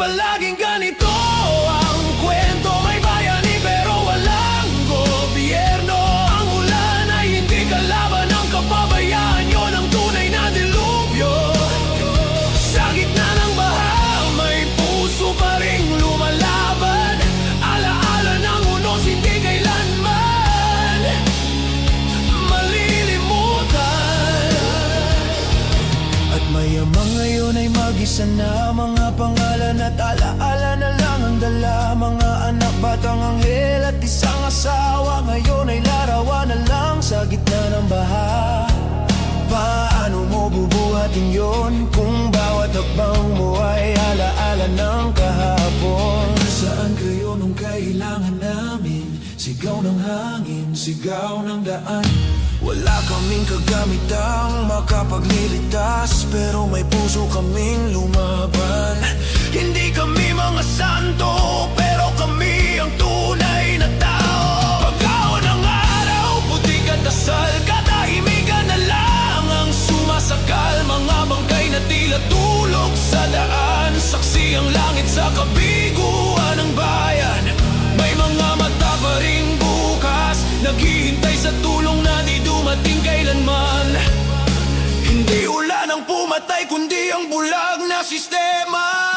palaging ganito ang kwento. May bayani pero walang gobyerno. Ang ulan ay hindi kalaban ng kapabayaan. Yon ang tunay na dilubyo. Sa gitna ng baha, may puso pa ring lumalaban. Alaala ng unos, hindi kailanman malilimutan. At mayamang ngayon ay mag-isa na, mga pangalan at alaala na lang ang dala. Mga anak, batang anghel at isang asawa, ngayon ay larawan na lang sa gitna ng baha. Paano mo bubuhatin yon kung bawat hakbang mo ay alaala ng kahapon? Saan kayo nung kailangan namin? Sigaw ng hangin, sigaw ng daan. Wala kaming kagamitang makapagliligtas, pero may puso kaming lumaban. Hindi kami mga santo, pero kami ang tunay na tao. Pagkaon ng araw, putik at dasal, katahimikan na lang ang sumasakal. Mga bangkay na tila tulog sa daan, saksi ang langit sa kabiguan ng bayan. May mga mata pa ring bukas, naghihintay sa tulong na di dumating kailanman. Hindi ulan ang pumatay, kundi ang bulag na sistema.